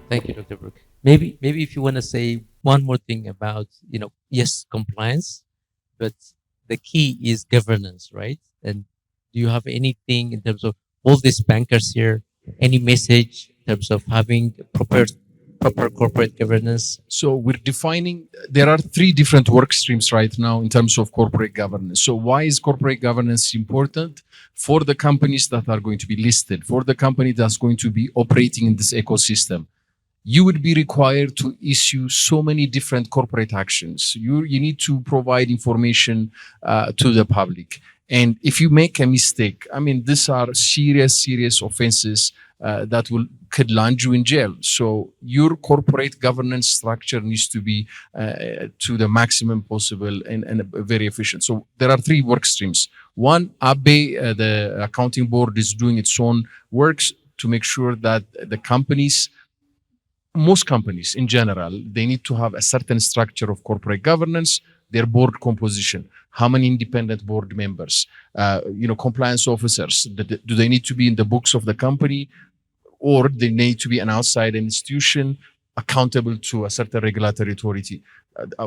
Thank you, Dr. Brook. Maybe if you want to say one more thing about, yes, compliance, but the key is governance, right? And do you have anything in terms of all these bankers here, any message in terms of having proper corporate governance? So we're defining, there are three different work streams right now in terms of corporate governance. So why is corporate governance important? For the companies that are going to be listed, for the company that's going to be operating in this ecosystem, you would be required to issue so many different corporate actions. You need to provide information to the public. And if you make a mistake, I mean, these are serious offenses that could land you in jail. So your corporate governance structure needs to be to the maximum possible and very efficient. So there are three work streams. One, ABE, the accounting board, is doing its own works to make sure that the companies, most companies in general, they need to have a certain structure of corporate governance, their board composition, how many independent board members, compliance officers, do they need to be in the books of the company, or they need to be an outside institution accountable to a certain regulatory authority.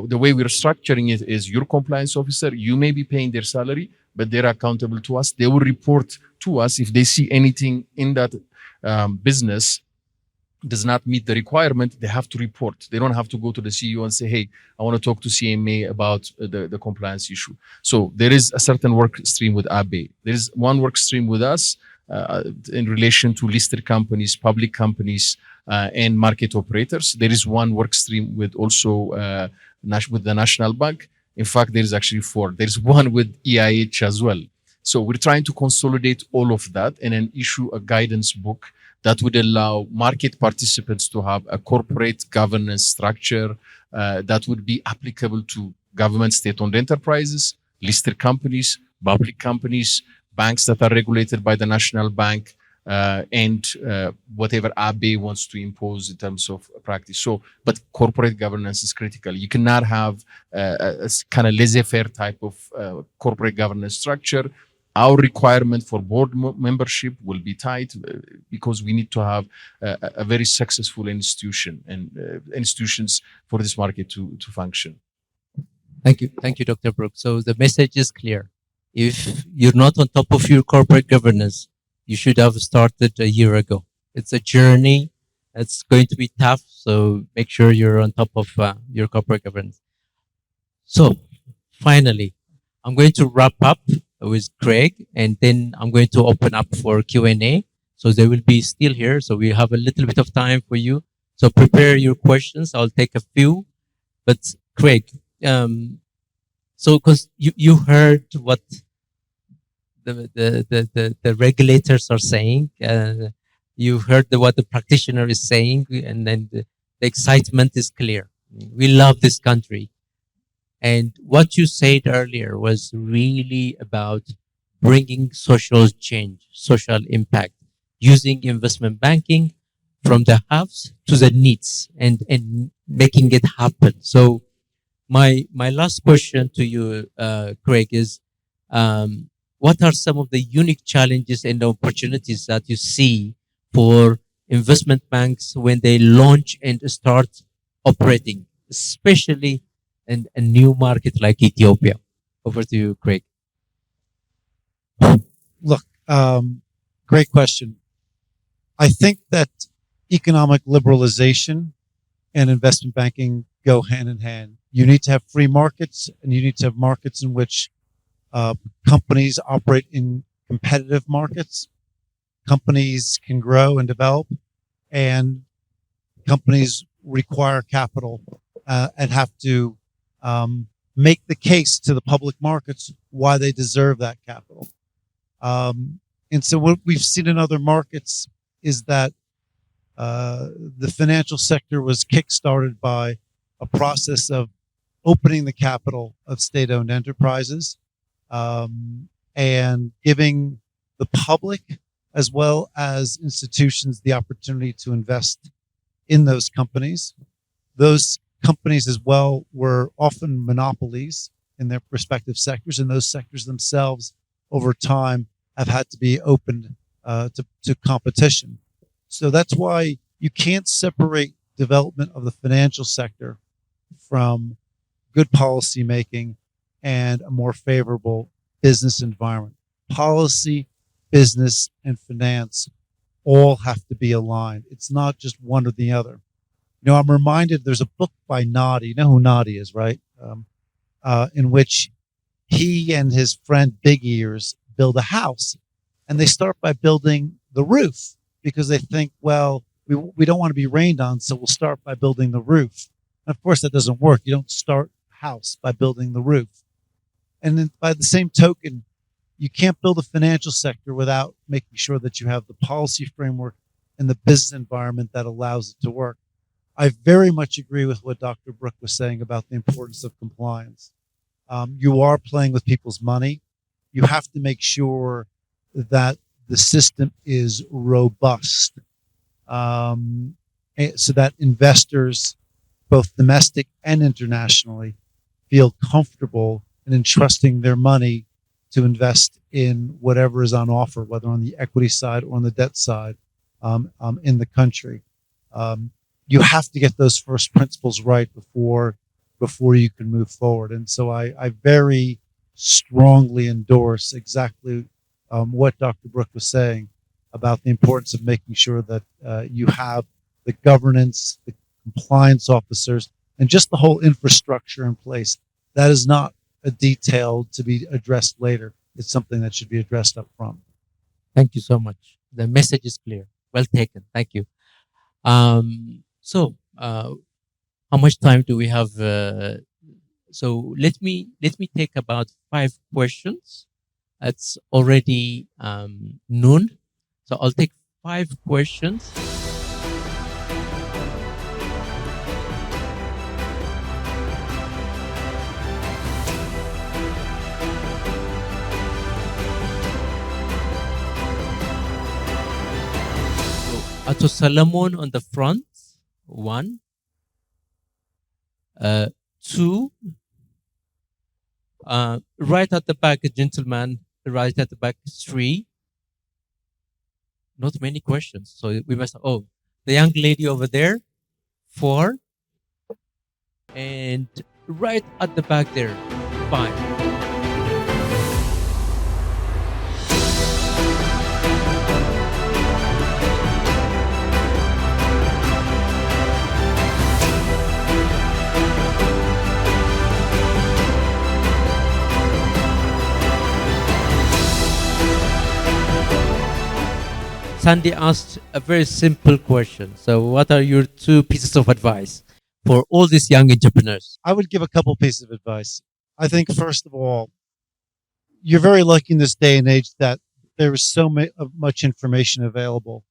The way we're structuring it is your compliance officer, you may be paying their salary, but they're accountable to us. They will report to us if they see anything in that business does not meet the requirement. They have to report. They don't have to go to the CEO and say, hey, I want to talk to CMA about the compliance issue. So there is a certain work stream with ABE. There is one work stream with us in relation to listed companies, public companies, and market operators. There is one work stream with also with the National Bank. In fact, there is actually four. There's one with EIH as well. So we're trying to consolidate all of that and then issue a guidance book that would allow market participants to have a corporate governance structure that would be applicable to government state-owned enterprises, listed companies, public companies, banks that are regulated by the National Bank, and whatever ABE wants to impose in terms of practice. So, but corporate governance is critical. You cannot have a kind of laissez-faire type of corporate governance structure. Our requirement for board membership will be tight because we need to have a very successful institution and institutions for this market to function. Thank you, Dr. Brook. So the message is clear. If you're not on top of your corporate governance, you should have started a year ago. It's a journey. It's going to be tough. So make sure you're on top of your corporate governance. So finally, I'm going to wrap up with Craig, and then I'm going to open up for Q&A. So they will be still here. So we have a little bit of time for you. So prepare your questions. I'll take a few. But Craig, so because you heard what the regulators are saying, you heard what the practitioner is saying, and then the excitement is clear. We love this country. And what you said earlier was really about bringing social change, social impact, using investment banking from the haves to the needs and making it happen. So my last question to you, Craig, is what are some of the unique challenges and opportunities that you see for investment banks when they launch and start operating, especially in a new market like Ethiopia? Over to you, Craig. Look, great question. I think that economic liberalization and investment banking go hand in hand. You need to have free markets, and you need to have markets in which companies operate in competitive markets. Companies can grow and develop, and companies require capital and have to make the case to the public markets why they deserve that capital. And so what we've seen in other markets is that the financial sector was kickstarted by a process of opening the capital of state-owned enterprises and giving the public as well as institutions the opportunity to invest in those companies. Those companies as well were often monopolies in their respective sectors, and those sectors themselves over time have had to be opened to competition. So that's why You can't separate development of the financial sector from good policy making and a more favorable business environment. Policy, business, and finance all have to be aligned. It's not just one or the other. You know, I'm reminded there's a book by Noddy. You know who Noddy is, right? In which he and his friend Big Ears build a house, and they start by building the roof because they think, well, we don't want to be rained on, so we'll start by building the roof. And of course, that doesn't work. You don't start a house by building the roof. And then by the same token, you can't build a financial sector without making sure that you have the policy framework and the business environment that allows it to work. I very much agree with what Dr. Brook was saying about the importance of compliance. You are playing with people's money. You have to make sure that the system is robust, so that investors, both domestic and internationally, feel comfortable in entrusting their money to invest in whatever is on offer, whether on the equity side or on the debt side, in the country. You have to get those first principles right before you can move forward. And so I very strongly endorse exactly what Dr. Brook was saying about the importance of making sure that you have the governance, the compliance officers, and just the whole infrastructure in place. That is not a detail to be addressed later. It's something that should be addressed up front. Thank you so much. The message is clear. Well taken. Thank you. So, how much time do we have? So let me take about 5 questions. It's already noon, so I'll take 5 questions. Ato Solomon on the front, 1. 2. Right at the back, a gentleman, right at the back, 3. Not many questions, so we must. Oh, the young lady over there, 4. And right at the back there, 5. Sandy asked a very simple question. So, what are your 2 pieces of advice for all these young entrepreneurs? I would give a couple pieces of advice. I think, first of all, you're very lucky in this day and age that there is so much information available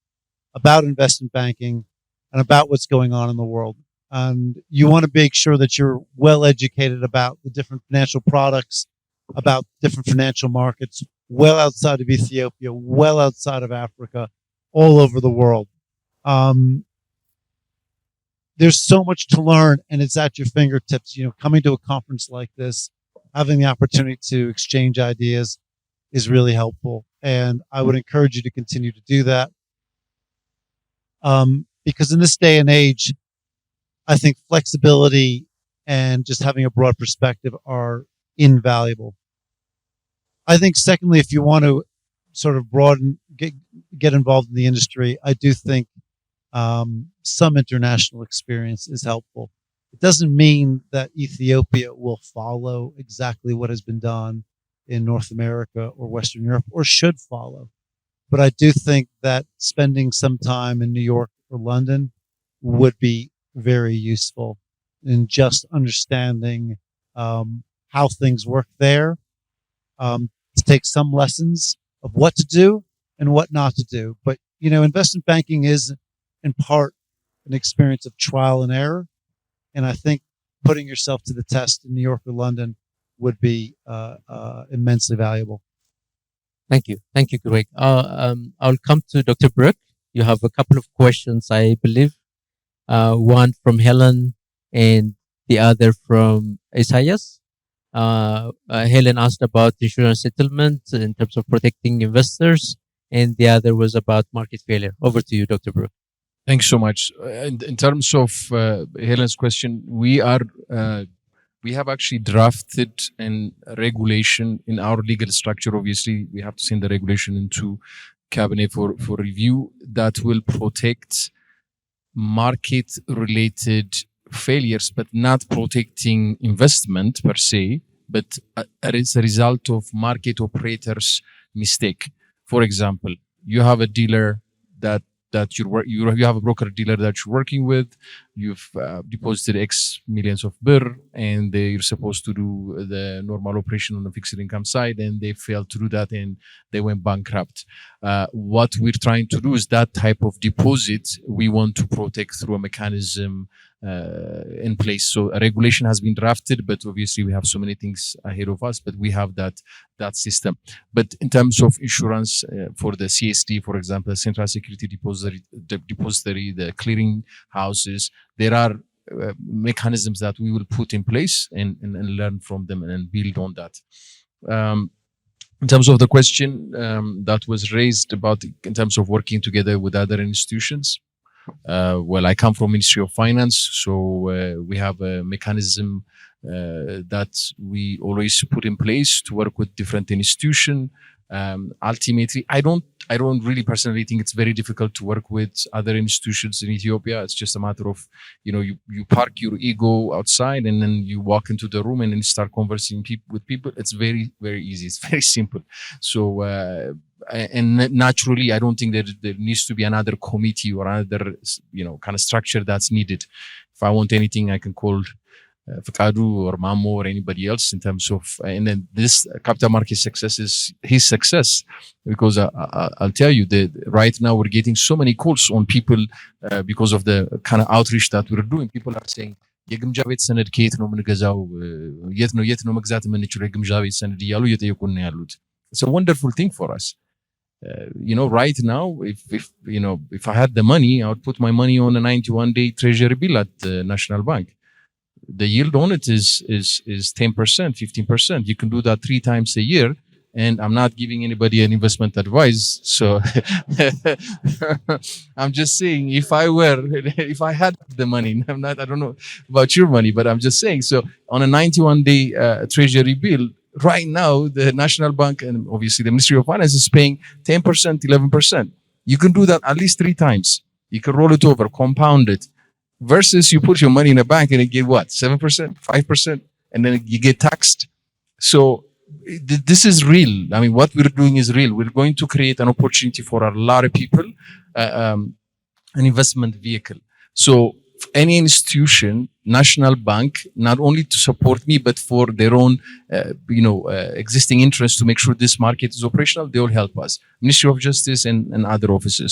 about investment banking and about what's going on in the world. And you want to make sure that you're well educated about the different financial products, about different financial markets, well outside of Ethiopia, well outside of Africa, all over the world. There's so much to learn, and it's at your fingertips. You know, coming to a conference like this, having the opportunity to exchange ideas is really helpful. And I would encourage you to continue to do that. Because in this day and age, I think flexibility and just having a broad perspective are invaluable. I think, secondly, if you want to sort of broaden, get involved in the industry, I do think some international experience is helpful. It doesn't mean that Ethiopia will follow exactly what has been done in North America or Western Europe, or should follow. But I do think that spending some time in New York or London would be very useful in just understanding how things work there, to take some lessons of what to do and what not to do. But, you know, investment banking is in part an experience of trial and error. And I think putting yourself to the test in New York or London would be immensely valuable. Thank you. Thank you, Greg. I'll come to Dr. Brook. You have a couple of questions, I believe. One from Helen and the other from Isaias. Helen asked about insurance settlement in terms of protecting investors, and the other was about market failure. Over to you, Dr. Brook. Thanks so much. In terms of Helen's question, we have actually drafted a regulation in our legal structure. Obviously, we have to send the regulation into cabinet for review that will protect market-related failures, but not protecting investment per se, but as a result of market operators' mistake. For example, you have a dealer that you have a broker dealer that you're working with. You've deposited X millions of birr, and they're supposed to do the normal operation on the fixed income side, and they failed to do that, and they went bankrupt. What we're trying to do is that type of deposit we want to protect through a mechanism in place. So a regulation has been drafted, but obviously we have so many things ahead of us, but we have that system. But in terms of insurance for the CSD, for example, Central Security Depository, the clearing houses, there are mechanisms that we will put in place and learn from them and build on that. In terms of the question that was raised about in terms of working together with other institutions, well, I come from Ministry of Finance, so we have a mechanism that we always put in place to work with different institutions. Ultimately, I don't really personally think it's very difficult to work with other institutions in Ethiopia. It's just a matter of, you park your ego outside and then you walk into the room and then start conversing with people. It's very, very easy. It's very simple. So, and naturally, I don't think that there needs to be another committee or another, kind of structure that's needed. If I want anything, I can call Fikadu or Mamo or anybody else in terms of, and then this capital market success is his success, because I'll tell you that right now we're getting so many calls on people because of the kind of outreach that we're doing. People are saying, የግምጃ ቤት ሰነድ ከየት ነው የምንገዛው? የት ነው መግዛት የምንችለው የግምጃ ቤት ሰነድ እያሉ እየጠየቁን ነው ያሉት። It's a wonderful thing for us. Right now, if I had the money, I would put my money on a 91-day treasury bill at the National Bank. The yield on it is 10%, 15%. You can do that 3 times a year, and I'm not giving anybody an investment advice. So I'm just saying, if I had the money, I don't know about your money, but I'm just saying. So on a 91-day treasury bill, right now, the National Bank and obviously the Ministry of Finance is paying 10%, 11%. You can do that at least 3 times. You can roll it over, compound it. Versus you put your money in a bank and you get what? 7%, 5%, and then you get taxed. So this is real. I mean, what we're doing is real. We're going to create an opportunity for a lot of people, an investment vehicle. So any institution, National Bank, not only to support me, but for their own, existing interest to make sure this market is operational, they will help us. Ministry of Justice and other offices.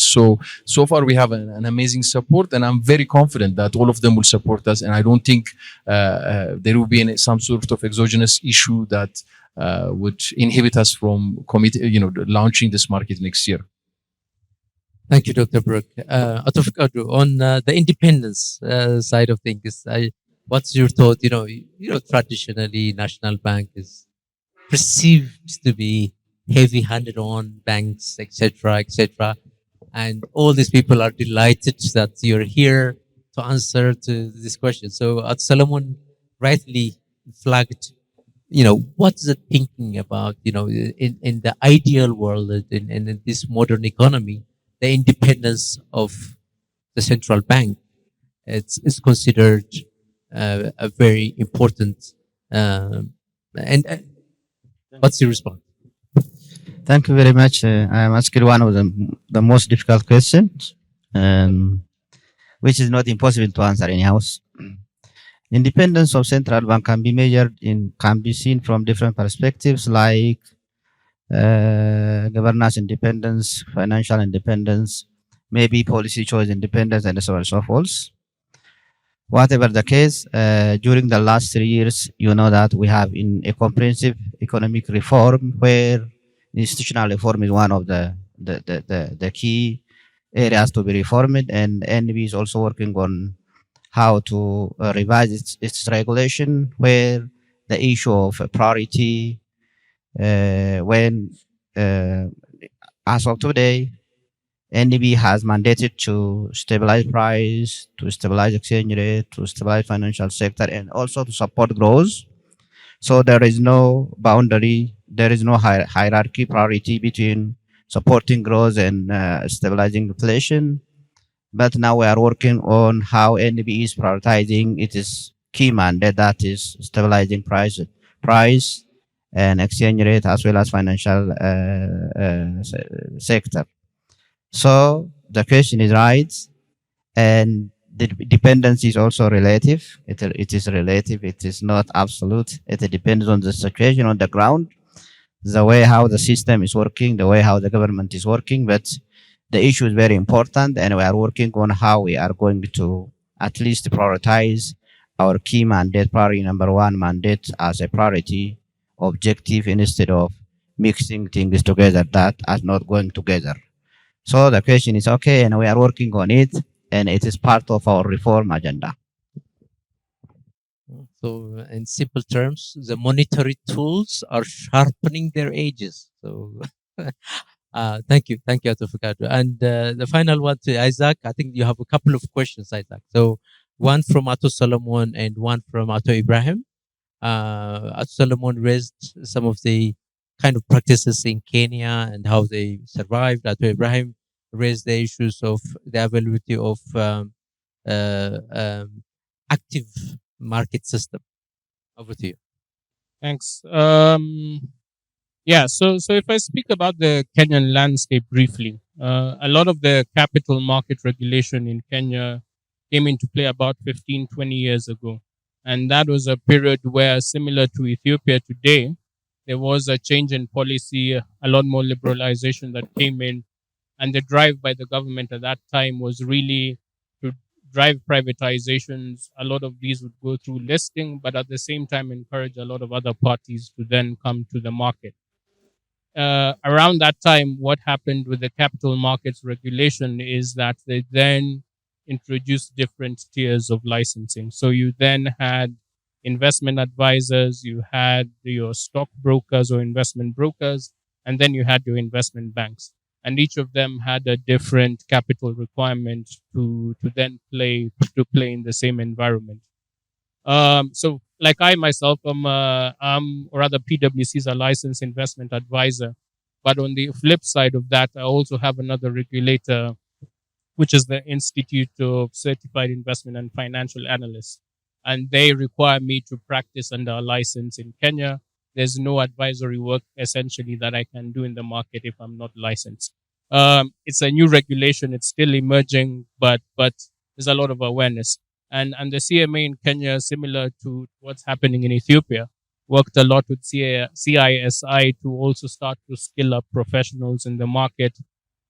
So far we have an amazing support, and I'm very confident that all of them will support us. And I don't think there will be some sort of exogenous issue that would inhibit us from launching this market next year. Thank you, Dr. Brook. Ato Fikadu, on the independence side of things, what's your thought? Traditionally, National Bank is perceived to be heavy-handed on banks, etc. And all these people are delighted that you're here to answer to this question. So, Solomon rightly flagged, what's the thinking about, in the ideal world, in this modern economy, the independence of the central bank. It's considered a very important. And what's your response? Thank you very much. I am asking one of the most difficult questions, which is not impossible to answer anyhow. Independence of central bank can be seen from different perspectives, like governance independence, financial independence, maybe policy choice independence, and so on and so forth. Whatever the case, during the last 3 years, you know that we have in a comprehensive economic reform where institutional reform is one of the key areas to be reformed, and NB is also working on how to revise its regulation, where the issue of priority, when as of today, NDB has mandated to stabilize price, to stabilize exchange rate, to stabilize financial sector, and also to support growth. So there is no boundary, there is no hierarchy priority between supporting growth and stabilizing inflation. But now we are working on how NDB is prioritizing its key mandate, that is stabilizing price and exchange rate as well as financial sector. So the question is right, and the dependency is also relative. It is relative. It is not absolute. It depends on the situation on the ground, the way how the system is working, the way how the government is working. But the issue is very important, and we are working on how we are going to at least prioritize our key mandate, priority number one mandate as a priority objective instead of mixing things together that are not going together. So the question is okay, and we are working on it, and it is part of our reform agenda. So, in simple terms, the monetary tools are sharpening their edges. So, thank you, Ato Fikadu. And the final one to Isaac. I think you have a couple of questions, Isaac. So, one from Ato Solomon and one from Ato Ibrahim. Ato Solomon raised some of the kind of practices in Kenya and how they survived. Ato Ibrahim raised the issues of the availability of active market system. Over to you. Thanks. Yeah, so if I speak about the Kenyan landscape briefly, a lot of the capital market regulation in Kenya came into play about 15, 20 years ago. And that was a period where, similar to Ethiopia today, there was a change in policy, a lot more liberalization that came in. And the drive by the government at that time was really to drive privatizations. A lot of these would go through listing, but at the same time encourage a lot of other parties to then come to the market. Around that time, what happened with the capital markets regulation is that they then introduced different tiers of licensing. So you then had investment advisors, you had your stock brokers or investment brokers, and then you had your investment banks. And each of them had a different capital requirement to then play in the same environment. So like I myself, I'm or rather PwC is a licensed investment advisor. But on the flip side of that, I also have another regulator, which is the Institute of Certified Investment and Financial Analysts. And they require me to practice under a license in Kenya. There's no advisory work essentially that I can do in the market if I'm not licensed. It's a new regulation. It's still emerging, but there's a lot of awareness. And the CMA in Kenya, similar to what's happening in Ethiopia, worked a lot with CISI to also start to skill up professionals in the market.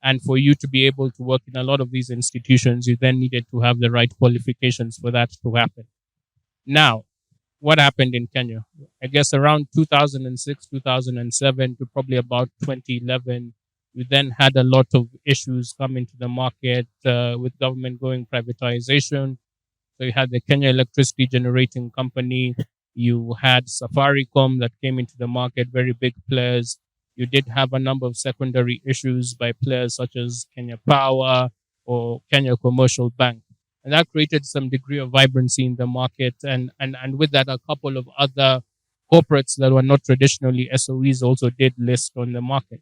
And for you to be able to work in a lot of these institutions, you then needed to have the right qualifications for that to happen. Now, what happened in Kenya? I guess around 2006, 2007 to probably about 2011, you then had a lot of issues come into the market with government going privatization. So you had the Kenya Electricity Generating Company. You had Safaricom that came into the market, very big players. You did have a number of secondary issues by players such as Kenya Power or Kenya Commercial Bank. And that created some degree of vibrancy in the market. And with that, a couple of other corporates that were not traditionally SOEs also did list on the market.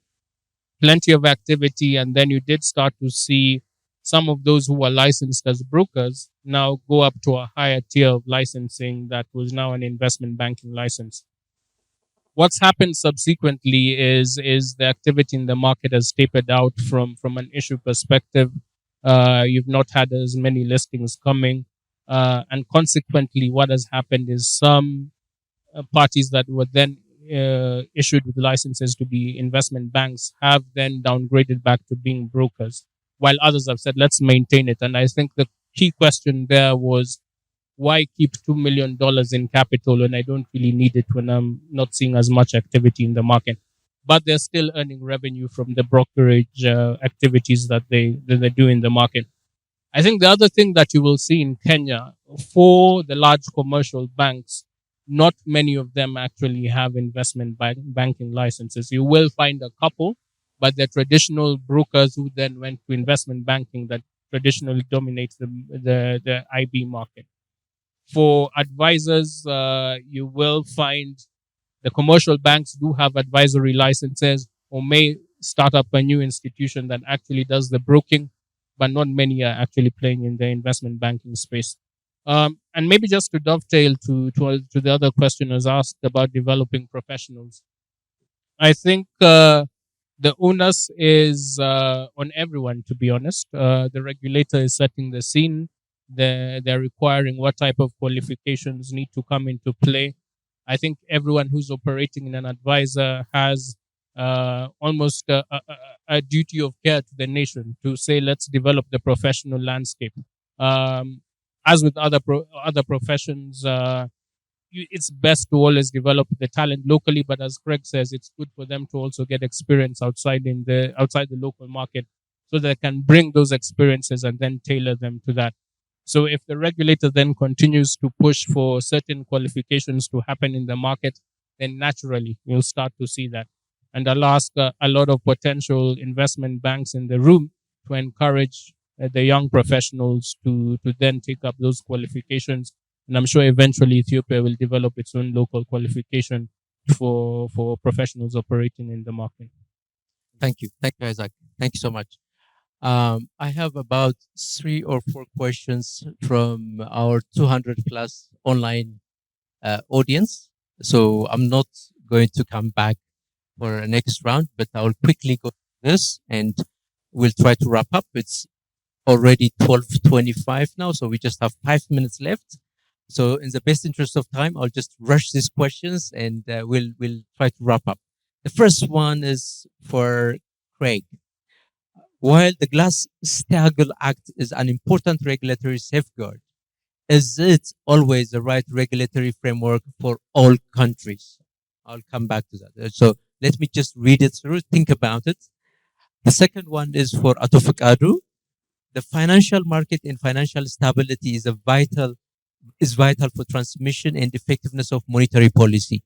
Plenty of activity. And then you did start to see some of those who were licensed as brokers now go up to a higher tier of licensing that was now an investment banking license. What's happened subsequently is the activity in the market has tapered out from an issue perspective. You've not had as many listings coming. And consequently, what has happened is some parties that were then issued with licenses to be investment banks have then downgraded back to being brokers, while others have said, let's maintain it. And I think the key question there was, why keep $2 million in capital when I don't really need it, when I'm not seeing as much activity in the market? But they're still earning revenue from the brokerage activities that they do in the market. I think the other thing that you will see in Kenya, for the large commercial banks, not many of them actually have investment banking licenses. You will find a couple, but the traditional brokers who then went to investment banking that traditionally dominates the IB market. For advisors, you will find the commercial banks do have advisory licenses or may start up a new institution that actually does the broking, but not many are actually playing in the investment banking space. And maybe just to dovetail to the other questioners asked about developing professionals, I think the onus is on everyone, to be honest. The regulator is setting the scene. They're requiring what type of qualifications need to come into play. I think everyone who's operating in an advisor has almost a duty of care to the nation to say, let's develop the professional landscape. Um, as with other professions, it's best to always develop the talent locally, but as Craig says, it's good for them to also get experience outside the local market, so they can bring those experiences and then tailor them to that. So if the regulator then continues to push for certain qualifications to happen in the market, then naturally you'll start to see that. And I'll ask a lot of potential investment banks in the room to encourage the young professionals to then take up those qualifications. And I'm sure eventually Ethiopia will develop its own local qualification for professionals operating in the market. Thank you. Thank you, Isaac. Thank you so much. I have about 3 or 4 questions from our 200 plus online audience. So I'm not going to come back for a next round, but I'll quickly go through this and we'll try to wrap up. It's already 12:25 now, so we just have 5 minutes left. So in the best interest of time, I'll just rush these questions and we'll try to wrap up. The first one is for Craig. While the Glass-Steagall Act is an important regulatory safeguard, is it always the right regulatory framework for all countries? I'll come back to that. So let me just read it through, think about it. The second one is for Ato Fikadu. The financial market and financial stability is vital for transmission and effectiveness of monetary policy.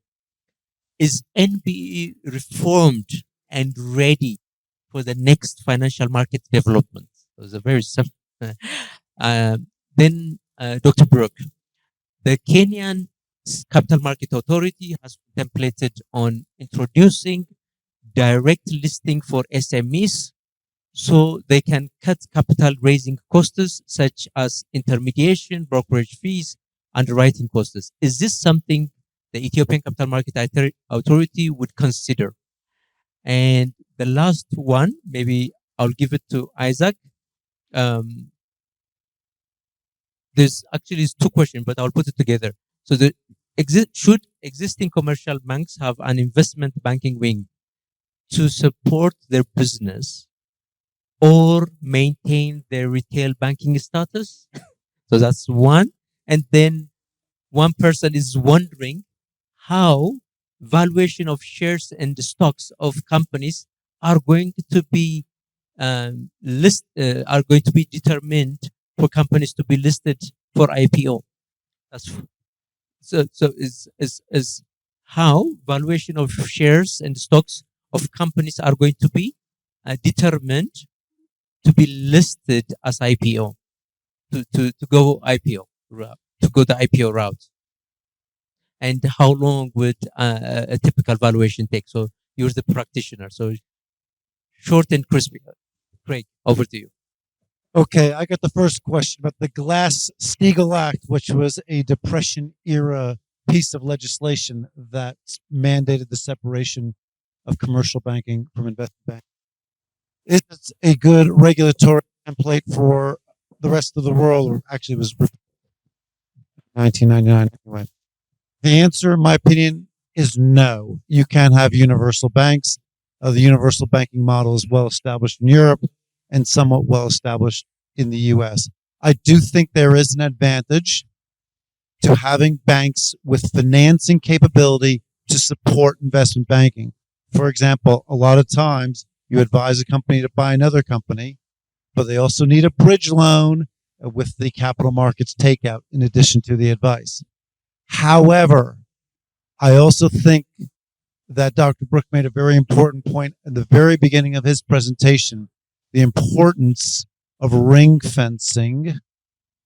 Is NBE reformed and ready for the next financial market development? Those are very simple. Then Dr. Brook, the Kenyan Capital Market Authority has contemplated on introducing direct listing for SMEs so they can cut capital raising costs such as intermediation, brokerage fees, underwriting costs. Is this something the Ethiopian Capital Market Authority would consider? And the last one, maybe I'll give it to Isaac. There's actually 2 questions, but I'll put it together. So should existing commercial banks have an investment banking wing to support their business or maintain their retail banking status? So that's one. And then one person is wondering how valuation of shares and the stocks of companies are going to be determined for companies to be listed for IPO. That's so is how valuation of shares and stocks of companies are going to be determined to be listed as IPO, to go IPO route, to go the IPO route. And how long would a typical valuation take? So you're the practitioner. So short and crispy. Craig, over to you. Okay, I got the first question about the Glass-Steagall Act, which was a Depression-era piece of legislation that mandated the separation of commercial banking from investment banking. It's a good regulatory template for the rest of the world, or actually it was 1999 anyway. The answer, in my opinion, is no. You can't have universal banks. The universal banking model is well established in Europe and somewhat well established in the US. I do think there is an advantage to having banks with financing capability to support investment banking. For example, a lot of times you advise a company to buy another company, but they also need a bridge loan with the capital markets takeout in addition to the advice. However, I also think that Dr. Brook made a very important point at the very beginning of his presentation, the importance of ring fencing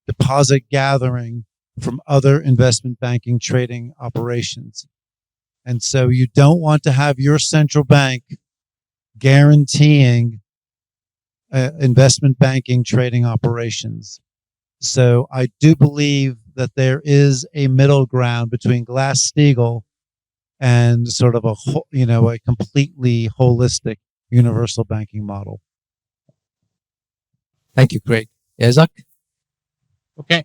deposit gathering from other investment banking trading operations. And so you don't want to have your central bank guaranteeing investment banking trading operations. So I do believe that there is a middle ground between Glass-Steagall and sort of a completely holistic universal banking model. Thank you, Craig. Isaac? Okay.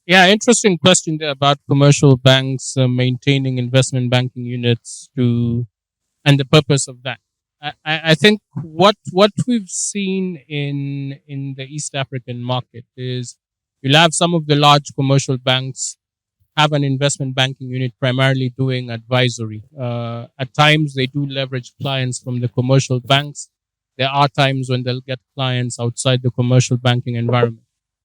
Yeah, interesting question there about commercial banks maintaining investment banking units and the purpose of that. I think what we've seen in the East African market is you'll have some of the large commercial banks have an investment banking unit primarily doing advisory. At times they do leverage clients from the commercial banks. There are times when they'll get clients outside the commercial banking environment.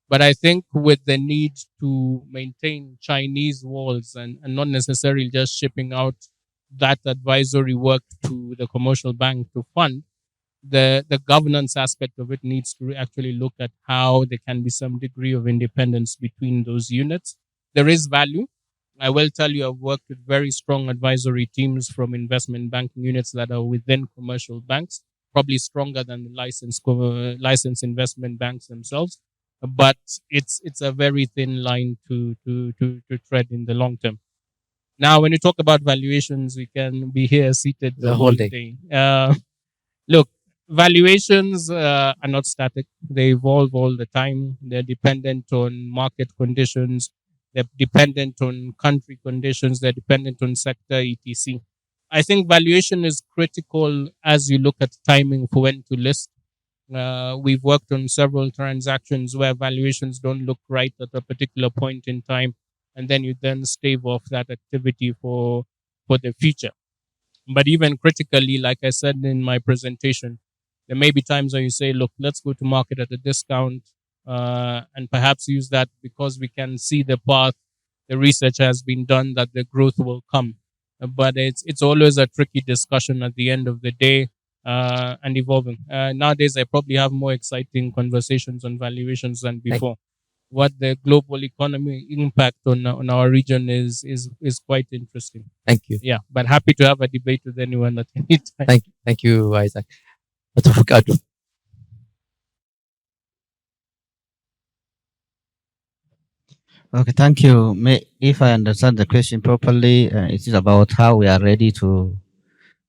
But I think with the need to maintain Chinese walls and not necessarily just shipping out that advisory work to the commercial bank to fund, the governance aspect of it needs to actually look at how there can be some degree of independence between those units. There is value. I will tell you, I've worked with very strong advisory teams from investment banking units that are within commercial banks, probably stronger than the licensed investment banks themselves. But it's a very thin line to tread in the long term. Now, when you talk about valuations, we can be here seated the whole day. Look, valuations are not static. They evolve all the time. They're dependent on market conditions. They're dependent on country conditions. They're dependent on sector, etc. I think valuation is critical as you look at timing for when to list. We've worked on several transactions where valuations don't look right at a particular point in time, and then you then stave off that activity for the future. But even critically, like I said in my presentation, there may be times where you say, look, let's go to market at a discount and perhaps use that because we can see the path. The research has been done that the growth will come. But it's always a tricky discussion at the end of the day and evolving. Nowadays, I probably have more exciting conversations on valuations than before. What the global economy impact on our region is quite interesting. Thank you. Yeah, but happy to have a debate with anyone at any time. Thank you, Isaac. Dr. Fikadu. Okay, thank you. If I understand the question properly, it is about how we are ready to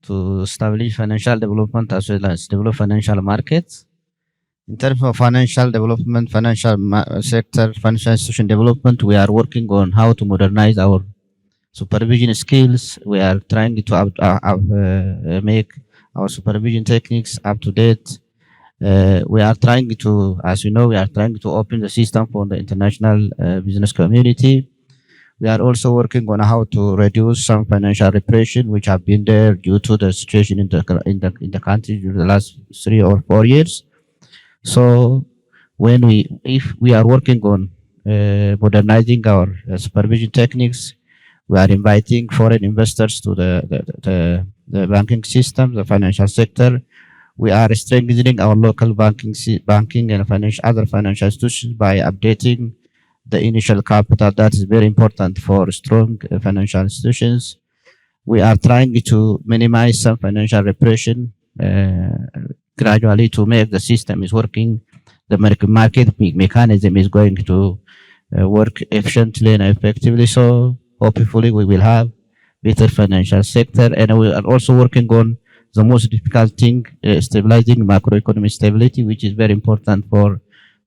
establish financial development as well as develop financial markets. In terms of financial development, financial sector, financial institution development, we are working on how to modernize our supervision skills. We are trying to make our supervision techniques up to date. We are trying to, as you know, we are trying to open the system for the international business community. We are also working on how to reduce some financial repression which have been there due to the situation in the country during the last 3 or 4 years. So if we are working on modernizing our supervision techniques, we are inviting foreign investors to the banking system, the financial sector. We are strengthening our local banking and other financial institutions by updating the initial capital. That is very important for strong financial institutions. We are trying to minimize some financial repression gradually to make the system is working. The market mechanism is going to work efficiently and effectively. So hopefully we will have better financial sector, and we are also working on the most difficult thing, stabilizing macroeconomic stability, which is very important for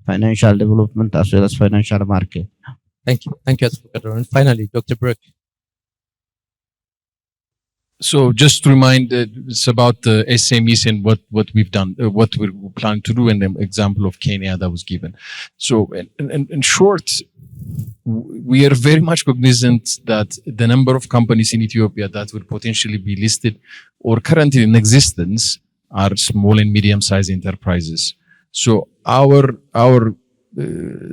financial development as well as financial market. Thank you. Thank you, Advocate. And finally, Dr. Brook. So just to remind, it's about the SMEs and what we've done, what we plan to do, and the example of Kenya that was given. So in short, we are very much cognizant that the number of companies in Ethiopia that would potentially be listed or currently in existence are small and medium-sized enterprises. So our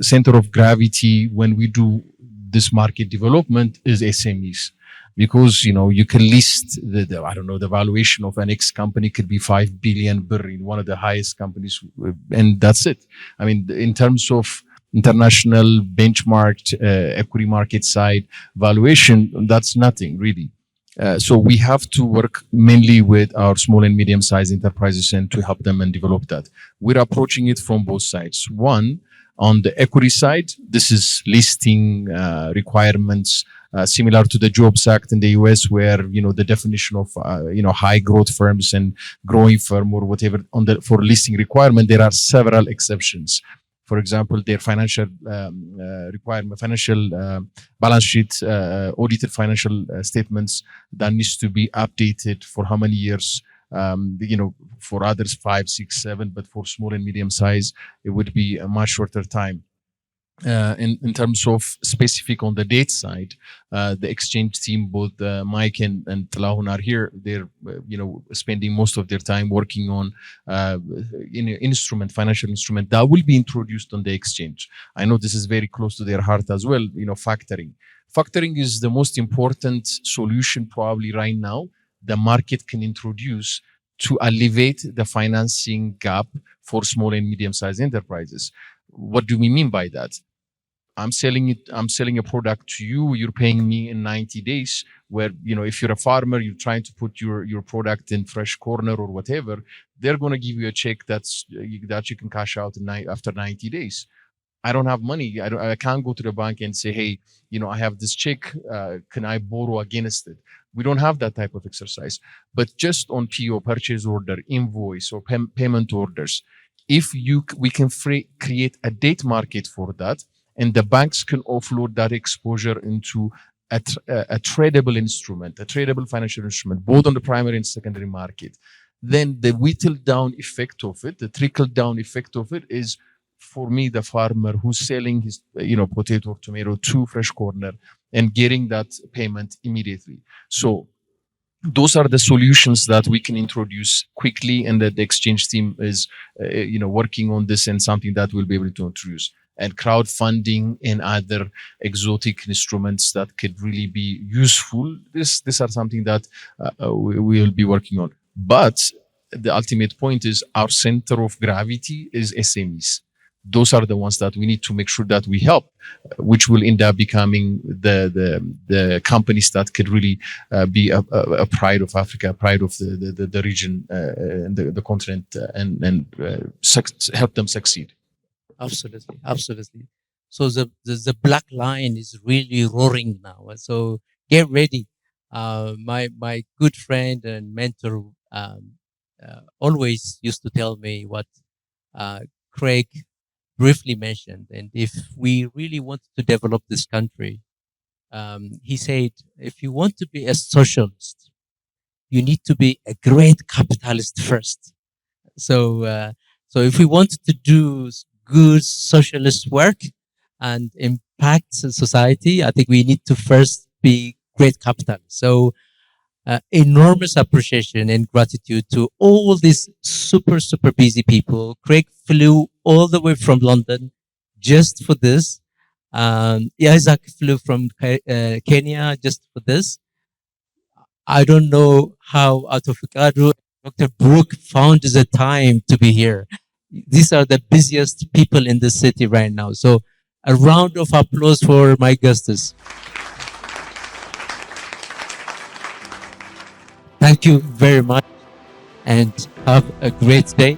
center of gravity when we do this market development is SMEs. because you can list the I don't know, the valuation of an X company could be 5 billion birr in one of the highest companies, and that's it. I mean, in terms of international benchmarked equity market side valuation, that's nothing really. So we have to work mainly with our small and medium sized enterprises and to help them and develop that. We're approaching it from both sides. One, on the equity side, this is listing requirements similar to the Jobs Act in the US, where the definition of high growth firms and growing firm or whatever for listing requirement, there are several exceptions. For example, their financial requirement, financial balance sheet, audited financial statements that needs to be updated for how many years? For others 5, 6, 7, but for small and medium size, it would be a much shorter time. In terms of specific on the date side, the exchange team, both Mike and Tlahun are here. They're spending most of their time working on financial instrument that will be introduced on the exchange. I know this is very close to their heart as well. Factoring. Factoring is the most important solution probably right now the market can introduce to alleviate the financing gap for small and medium-sized enterprises. What do we mean by that? I'm selling a product to you, you're paying me in 90 days, where, if you're a farmer, you're trying to put your product in fresh corner or whatever, they're going to give you a check that you can cash out after 90 days. I don't have money. I can't go to the bank and say, hey, I have this check. Can I borrow against it? We don't have that type of exercise. But just on PO, purchase order, invoice, or payment orders, we can create a date market for that, and the banks can offload that exposure into a tradable instrument, a tradable financial instrument, both on the primary and secondary market. Then the whittle down effect of it, the trickle down effect of it is, for me, the farmer who's selling his potato or tomato to fresh corner and getting that payment immediately. So those are the solutions that we can introduce quickly, and that the exchange team is working on this, and something that we'll be able to introduce. And crowdfunding and other exotic instruments that could really be useful. These are something that we will be working on. But the ultimate point is our center of gravity is SMEs. Those are the ones that we need to make sure that we help, which will end up becoming the companies that could really be a pride of Africa, a pride of the region and the continent, and help them succeed. Absolutely. So the black line is really roaring now. So get ready. My good friend and mentor always used to tell me what Craig briefly mentioned. And if we really want to develop this country, he said, if you want to be a socialist, you need to be a great capitalist first. So if we want to do good socialist work and impact society, I think we need to first be great capitalists. So enormous appreciation and gratitude to all these super busy people. Craig flew all the way from London just for this. Isaac flew from Kenya just for this. I don't know how out of Fikadu, Dr. Brook found the time to be here. These are the busiest people in the city right now. So a round of applause for my guests. Thank you very much, and have a great day.